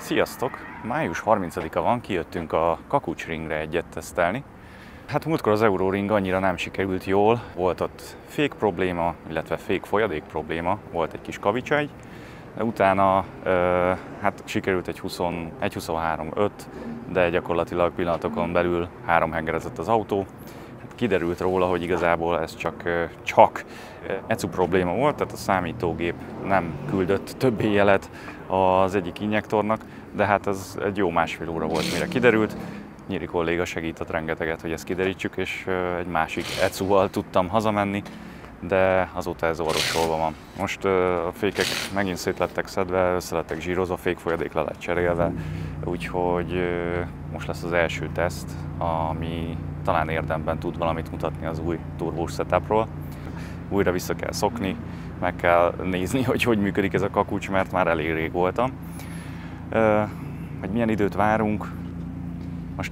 Sziasztok! Május 30-a van, kijöttünk a Kakucsringre egyet tesztelni. Hát múltkor az Euroring annyira nem sikerült jól, volt ott fék probléma, illetve fék folyadék probléma, volt egy kis kavicsegy, de utána hát sikerült egy 23.5, de gyakorlatilag pillanatokon belül 3 hengerezett az autó. Kiderült róla, hogy igazából ez csak ECU probléma volt, tehát a számítógép nem küldött többé jelet az egyik injektornak, de hát ez egy jó másfél óra volt, mire kiderült. Nyíri kolléga segített rengeteget, hogy ezt kiderítsük, és egy másik ECU-val tudtam hazamenni, de azóta ez orvosolva van. Most a fékek megint szét lettek szedve, össze lettek zsírozva, fékfolyadék le lett cserélve, úgyhogy most lesz az első teszt, ami talán érdemben tud valamit mutatni az új turbós setupról. Újra vissza kell szokni, meg kell nézni, hogy működik ez a kakucs, mert már elég rég voltam. Hogy milyen időt várunk. Most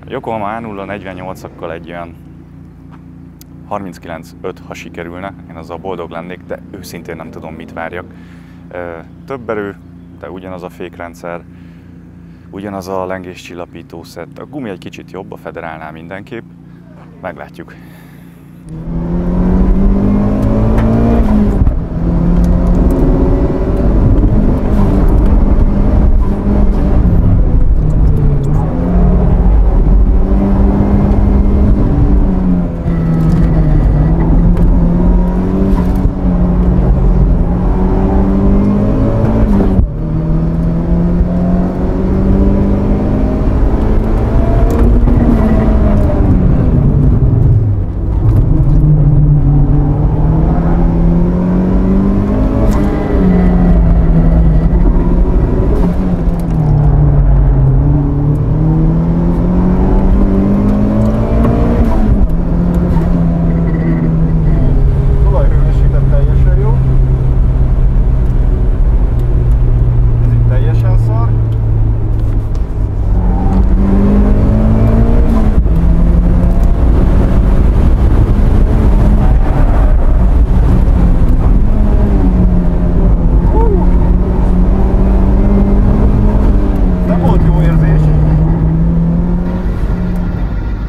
Yokohama A048-akkal egy olyan 39.5, ha sikerülne, én azzal boldog lennék, de őszintén nem tudom, mit várjak. Több erő, de ugyanaz a fékrendszer, ugyanaz a lengéscsillapító szett. A gumi egy kicsit jobb, a Federálnál mindenképp. Meglátjuk.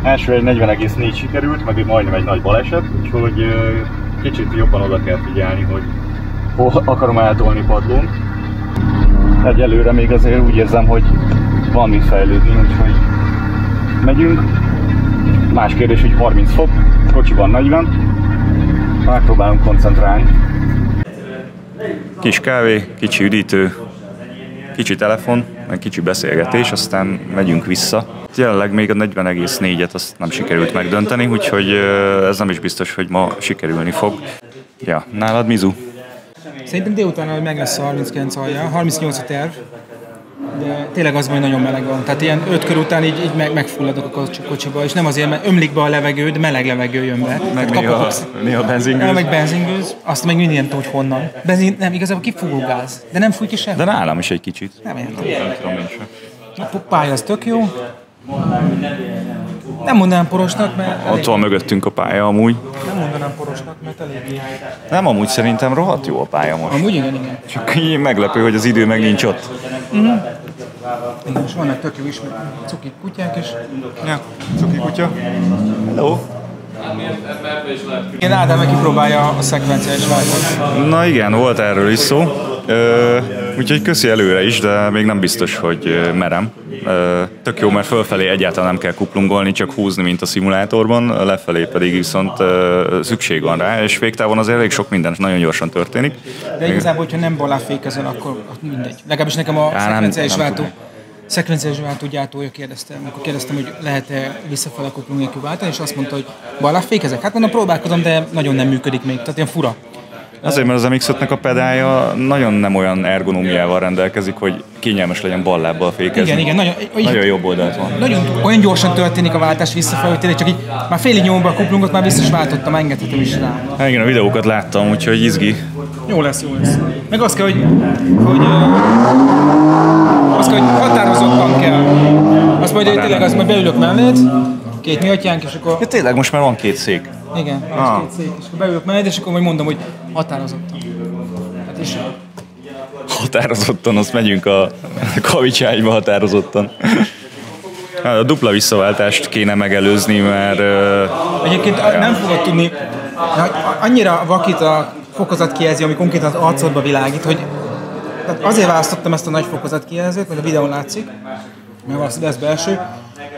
Első egy 40,4 sikerült, meg majdnem egy nagy baleset, úgyhogy kicsit jobban oda kell figyelni, hogy hol akarom eltolni padlón. Egyelőre még azért úgy érzem, hogy van mit fejlődni, úgyhogy megyünk. Más kérdés, hogy 30 fok, kocsiban 40. Megpróbálunk koncentrálni. Kis kávé, kicsi üdítő, kicsi telefon, meg kicsi beszélgetés, aztán megyünk vissza. Jelenleg még a 40,4-et azt nem sikerült megdönteni, úgyhogy ez nem is biztos, hogy ma sikerülni fog. Ja, nálad Mizu? Szerintem délután meg lesz a 39 alja, 38 a terv, de tényleg az, hogy nagyon meleg van. Tehát ilyen 5 kör után így megfulladok a kocsiba, és nem azért, mert ömlik be a levegő, de meleg levegő jön be. Meg néha benzingőz. Meg benzingőz, azt meg mindig nem tudom, hogy honnan. Benzin, nem, igazából kifúgó gáz, de nem fúj ki sehol. De nálam is egy kicsit. Nem értem. Nem tudom én sem. A pálya az tök jó. Nem mondanám porosnak, mert... Ott van mögöttünk a pálya amúgy. Nem mondanám porosnak, mert elég... Nem, amúgy szerintem rohadt jó a pálya most. Amúgy igen. Csak így meglepő, hogy az idő meg nincs ott. Igen, és vannak tök jó ismét cuki kutyák is. Ja, cuki kutya. Hello! Igen, Ádám meg kipróbálja a szekvenciális váltót. Na igen, volt erről is szó. Úgyhogy köszi előre is, de még nem biztos, hogy merem. Tök jó, mert fölfelé egyáltalán nem kell kuplungolni, csak húzni, mint a szimulátorban, lefelé pedig viszont szükség van rá, és végtávon azért elég sok minden nagyon gyorsan történik. De igazából, hogyha nem balláfékezel, akkor mindegy. Legalábbis nekem a szekvenciális váltó gyártója kérdeztem, amikor kérdeztem, hogy lehet-e visszafele kuplung nélkül váltani, és azt mondta, hogy balláfékezek. Hát mondom, próbálkozom, de nagyon nem működik még, tehát ilyen fura. Azért, mert az MX-5-nek a pedálja nagyon nem olyan ergonómiával rendelkezik, hogy kényelmes legyen ballábbal fékezni. Igen, nagyon jobb oldalt van. Nagyon olyan gyorsan történik a váltás visszafelé, tényleg csak így már félig nyomva a kuplungot, már biztos váltottam, engedhetem is rá. Hát igen, a videókat láttam, úgyhogy izgi. Jó lesz. Meg azt kell, hogy határozottan kell. Azt majd tényleg azt majd beülök mellett, két mi atyánk, és akkor... Ja, tényleg most már van két szék. Igen, két szék, és akkor beülök mellett, és akkor majd mondom, hogy határozottan. Hát is. határozottan, azt megyünk a kavicsányba határozottan. A dupla visszaváltást kéne megelőzni, mert... Egyébként nem fogod tudni, annyira vakít a fokozatkijelző, ami konkrétan az arcodba világít, hogy azért választottam ezt a nagy fokozatkijelzőt, mert a videón látszik, mert valószínűleg lesz belső,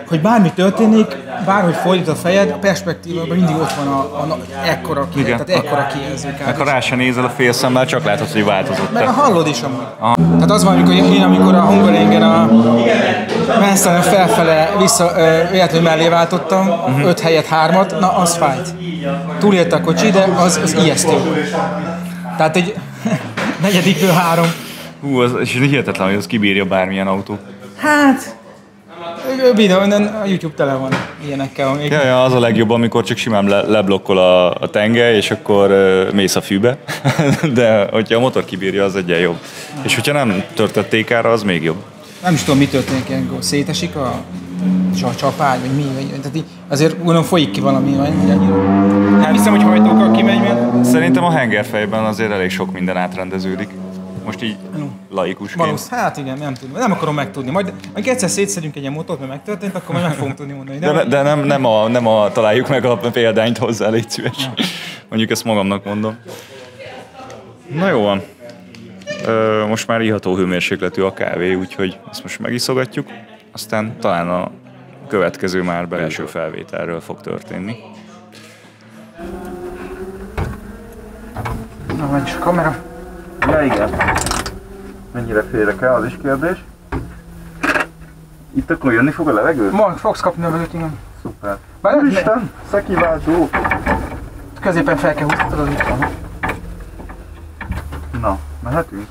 hogy bármi történik, bárhogy fordít a fejed, a perspektívában mindig ott van ekkora kijelző, tehát ekkora kijelző. Meg ha rá se nézel a félszemmel, csak látod, hogy változott. Meg hallod is amúgy. Tehát az van, amikor a Hungaroringen a Menszelen felfele véletlenül mellé váltottam, 5 helyett 3-at, na az fájt. Túlélte a kocsi, de az ijesztő. Tehát egy negyedikből 3. És hihetetlen, hogy az kibírja bármilyen autó. Hát... Videón a YouTube tele van ilyenekkel. Még. Ja, az a legjobb, amikor csak simán leblokkol a tengely, és akkor mész a fűbe. De hogyha a motor kibírja, az egyen jobb. És hogyha nem törtött tékára, az még jobb. Nem is tudom, mi történik ilyenkor. Szétesik a csapágy, vagy mi? Tehát azért gondolom folyik ki valami, vagy annyira. Nem hiszem, hogy hajtókkal kimegy, mert... Szerintem a hengerfejben azért elég sok minden átrendeződik. Most így laikusként. Hát igen, nem tudom. Nem akarom megtudni. Majd egyszer szétszedünk egy ilyen motort, mert megtörtént, akkor majd meg fogom tudni mondani. De nem találjuk meg a példányt hozzá, légy szíves. Mondjuk ezt magamnak mondom. Na jó van. Most már iható hőmérsékletű a kávé, úgyhogy ezt most megiszogatjuk. Aztán talán a következő már belső felvételről fog történni. Na, megy is a kamera. Ja, igen. Mennyire férek el, az is kérdés. Itt akkor jönni fog a levegő? Majd fogsz kapni a levegőt, igen. Szuper. Úristen, szekiváltó! Középen fel kell húzni, tudod, itt van. Na, mehetünk?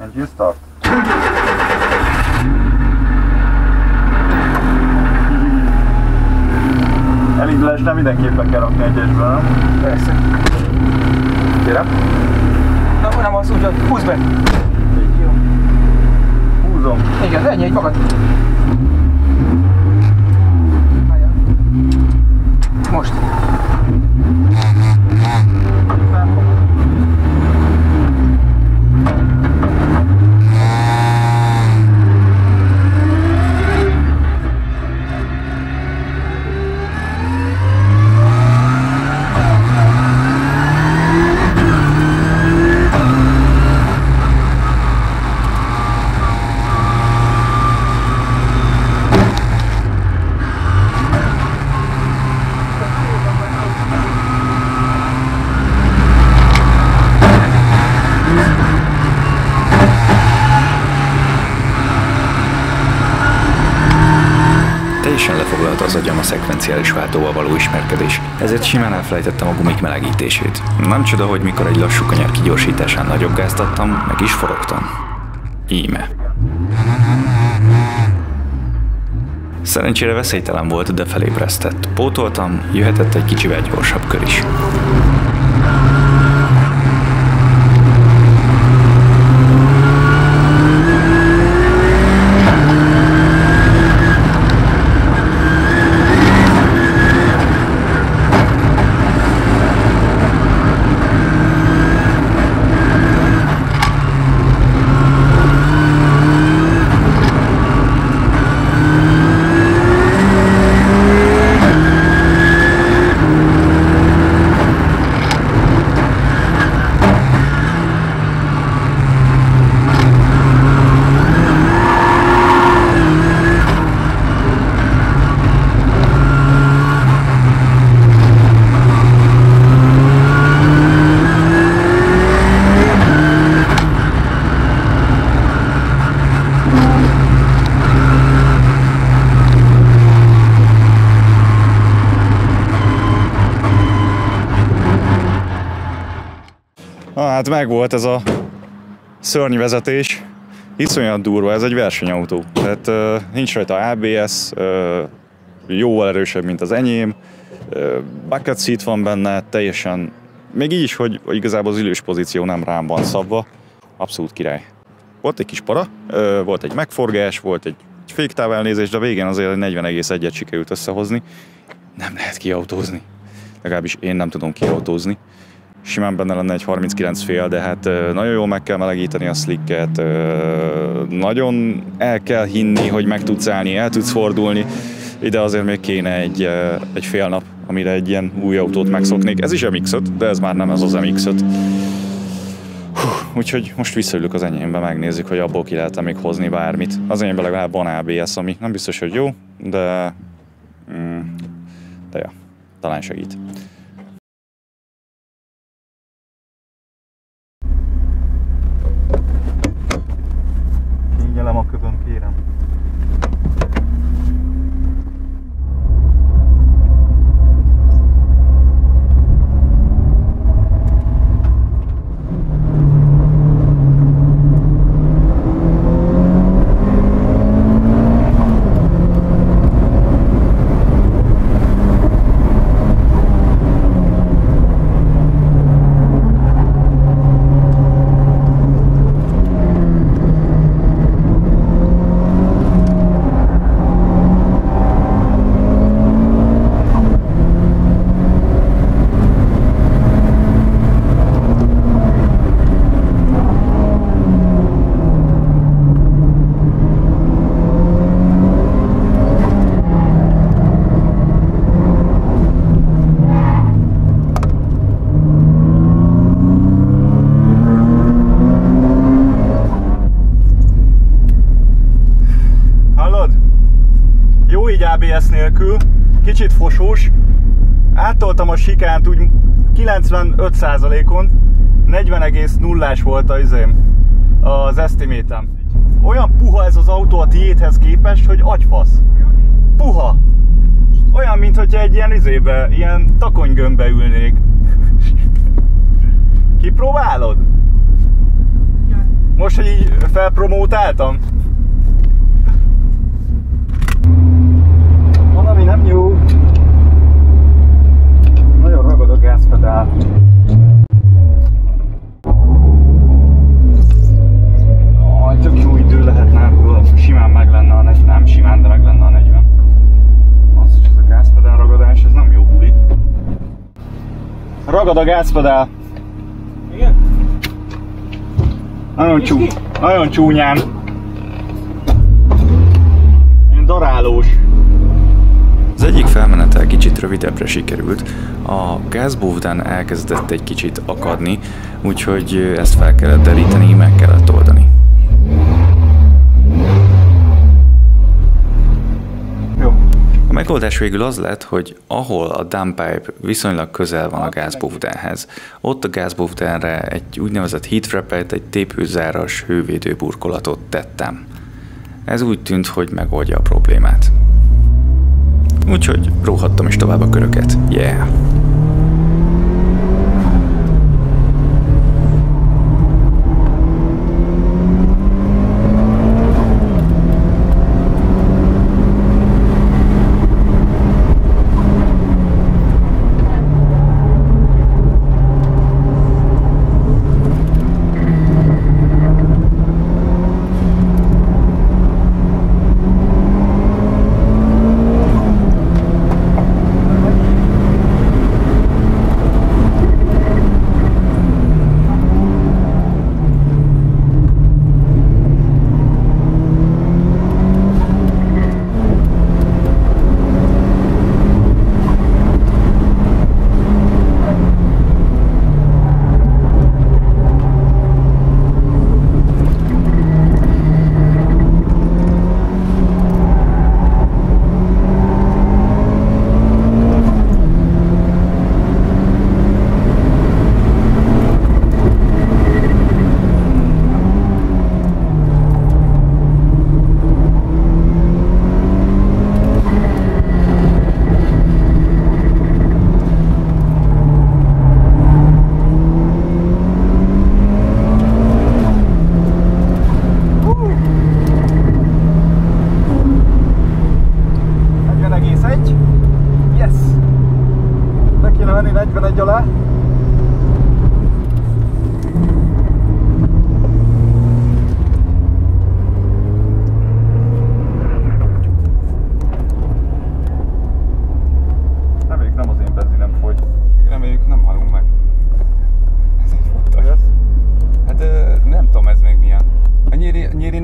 Engine start. Elindulásnál mindenképpen kell rakni egyesből, nem? Persze. Kérem? Na, nem az úgy, hogy húzd be! Jó. Húzom. Igen, ennyi, egy magad. Most. Teljesen lefoglalta az agyam a szekvenciális váltóval való ismerkedés, ezért simán elfelejtettem a gumik melegítését. Nem csoda, hogy mikor egy lassú kanyar kigyorsításán nagyobb gázt adtam, meg is forogtam. Íme. Szerencsére veszélytelen volt, de felébresztett. Pótoltam, jöhetett egy kicsivel gyorsabb kör is. Hát megvolt ez a szörnyvezetés, iszonyat durva, ez egy versenyautó, tehát nincs rajta ABS, jóval erősebb, mint az enyém, bucket seat van benne, teljesen, még így is, hogy igazából az ülős pozíció nem rám van szabva, abszolút király. Volt egy kis para, volt egy megforgás, volt egy féktávelnézés, de a végén azért 40,1-et sikerült összehozni. Nem lehet kiautózni, legalábbis én nem tudom kiautózni. simán benne lenne egy 39 fél, de hát nagyon jól meg kell melegíteni a slicket, nagyon el kell hinni, hogy meg tudsz állni, el tudsz fordulni. Ide azért még kéne egy fél nap, amire egy ilyen új autót megszoknék. Ez is MX-5, de ez már nem ez az MX-5. Úgyhogy most visszaülök az enyémbe, megnézzük, hogy abból ki lehet még hozni bármit. Az enyémben legalább van ABS, ami nem biztos, hogy jó, de ja, talán segít. Kényelem a kövön, kérem. ABS nélkül, kicsit fosós, áttoltam a sikánt úgy 95%-on, 40,0-ás volt az esztimétem. Olyan puha ez az autó a tiédhez képest, hogy agyfasz. Puha! Olyan, mint hogyha egy ilyen takonygömbbe ülnék. Kipróbálod? Most, hogy így felpromótáltam? Valami nem jó. Nagyon ragad a gázpedál. Tök jó idő lehetne, simán meg lenne a 40, nem simán, de meg lenne a 40. Az, hogy ez a gázpedál ragadás, ez nem jó buli. Ragad a gázpedál. Igen? Nagyon csúnyán. Ilyen darálós. Az egyik felmenetel kicsit rövidebbre sikerült, a gázbúvdán elkezdett egy kicsit akadni, úgyhogy ezt fel kellett deríteni, meg kellett oldani. Jó. A megoldás végül az lett, hogy ahol a dumppipe viszonylag közel van a gázbúvdánhez, ott a gázbúvdánra egy úgynevezett heatwrap-et, egy tépőzáras hővédő burkolatot tettem. Ez úgy tűnt, hogy megoldja a problémát. Úgyhogy róhattam is tovább a köröket. Yeah!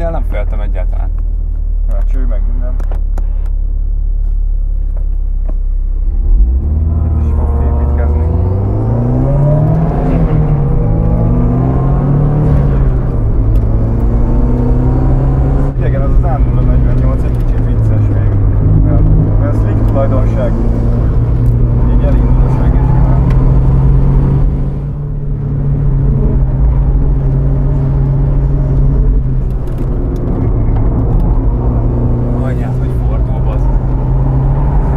ennél nem féltem egyáltalán. Ja, cső meg minden. És fog építkezni. Igen, ez az A048 egy kicsit vicces még. Mert slick tulajdonság. Így elindul a segélységben. Anyját, hogy fordul, bazd.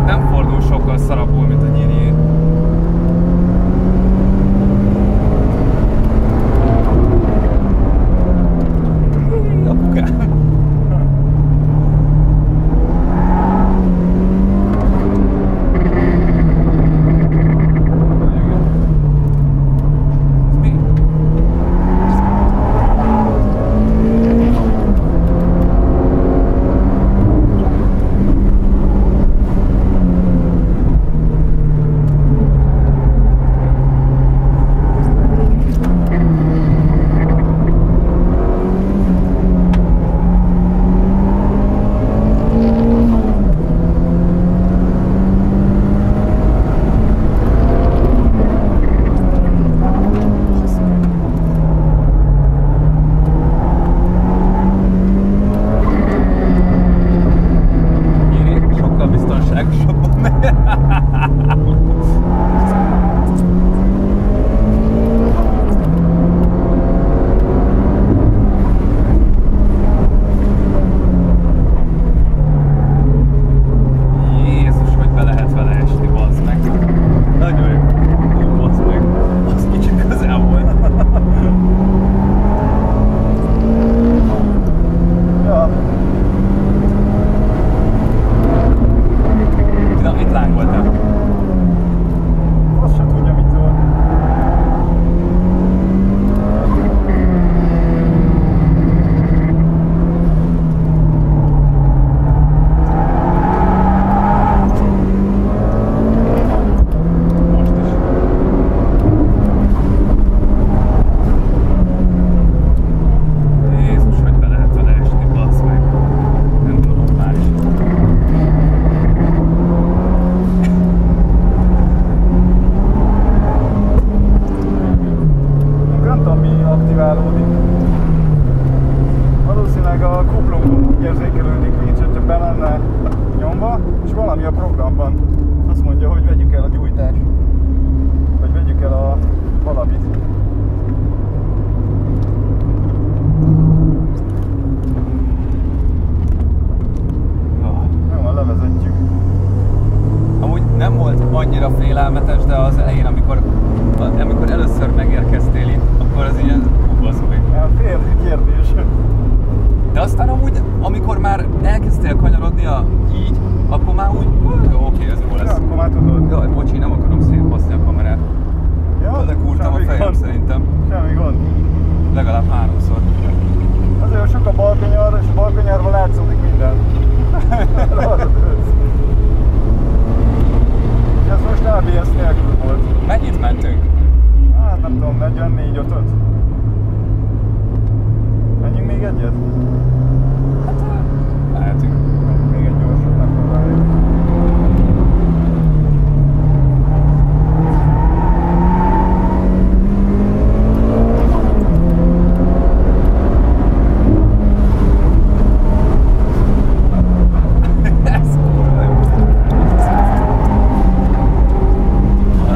Nem fordul sokkal szarabbul, mint a nyírié. Apukám. Valószínűleg a kuplung érzékelődik nincs, hogyha be lenne nyomva, és valami a programban azt mondja, hogy vegyük el a gyújtást, vagy vegyük el a valamit. Jó, levezetjük. Amúgy nem volt annyira félelmetes, de az elején, amikor először megérkeztél itt, akkor az ilyen baszói. Fél kérdés. De aztán amúgy, amikor már elkezdtél kanyarodni így, akkor már úgy, jó, oké, ez jó lesz. Ja, akkor már tudod. Jaj, bocsi, nem akarom szétbaszni a kamerát. Ja, de kurtam a fejem gond. szerintem. Semmi gond. Legalább 3-szor. Azért sok a balkanyar, és a balkanyarban látszódik minden. És ez most ABS nélkül volt. Mennyit mentünk? Hát nem tudom, 44-5-öt. Menjünk még egyet? Hát, lehetünk. Még egy gyorsabb megpróbáljuk. Ez kurva jó.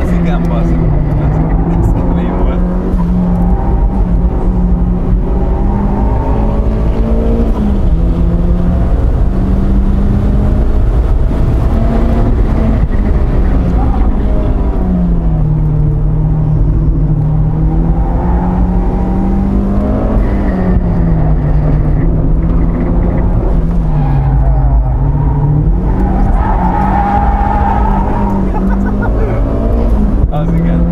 Az igen, bazd. Ez kemény volt. Az igen.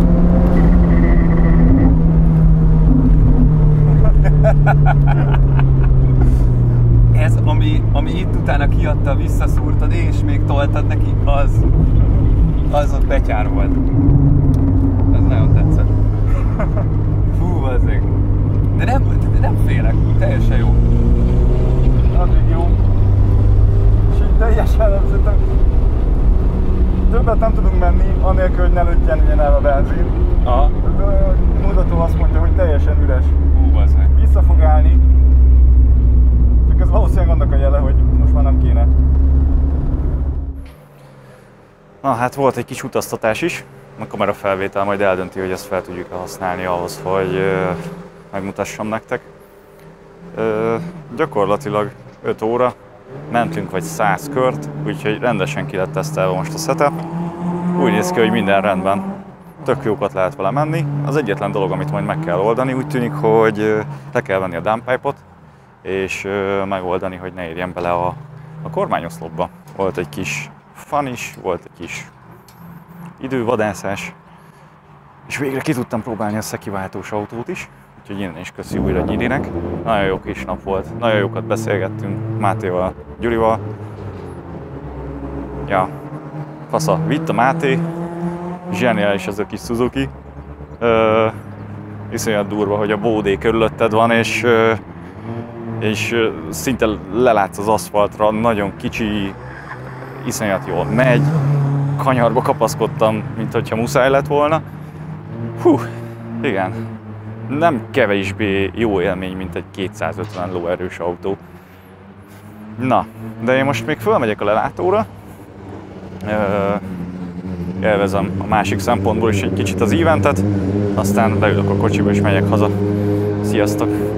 Ez, ami itt utána kiadta, visszaszúrtad és még toltad neki, az ott betyár volt. Ez nagyon tetszett. Fú, bazzeg. De nem félek, teljesen jó. hogy ne löttyenjen el a benzin. Aha. A mutató azt mondja, hogy teljesen üres. Bazzeg. Vissza fog állni. Csak ez valószínűleg annak a jele, hogy most már nem kéne. Na hát volt egy kis utaztatás is. A kamerafelvétel majd eldönti, hogy ezt fel tudjuk használni ahhoz, hogy megmutassam nektek. Gyakorlatilag 5 óra mentünk vagy 100 kört, úgyhogy rendesen ki lett tesztelve most a setup. Úgy néz ki, hogy minden rendben. Tök jókat lehet vele menni. Az egyetlen dolog, amit majd meg kell oldani, úgy tűnik, hogy le kell venni a downpipe-ot, és megoldani, hogy ne érjen bele a kormányoszlopba. Volt egy kis fun is, volt egy kis idővadászás, és végre ki tudtam próbálni a szekiváltós autót is, úgyhogy innen is köszi újra Nyirinek. Nagyon jó kis nap volt, nagyon jókat beszélgettünk Mátéval, Gyurival. Ja, fasza, vitt a Máté, zseniális ez a kis Suzuki. Iszonyat durva, hogy a bódé körülötted van, és szinte lelátsz az aszfaltra, nagyon kicsi, iszonyat jól megy. Kanyarba kapaszkodtam, mint hogyha muszáj lett volna. Hú, igen. Nem kevésbé jó élmény, mint egy 250 lóerős autó. Na, de én most még fölmegyek a lelátóra. Élvezem a másik szempontból is egy kicsit az eventet, aztán beülök a kocsiba és megyek haza. Sziasztok!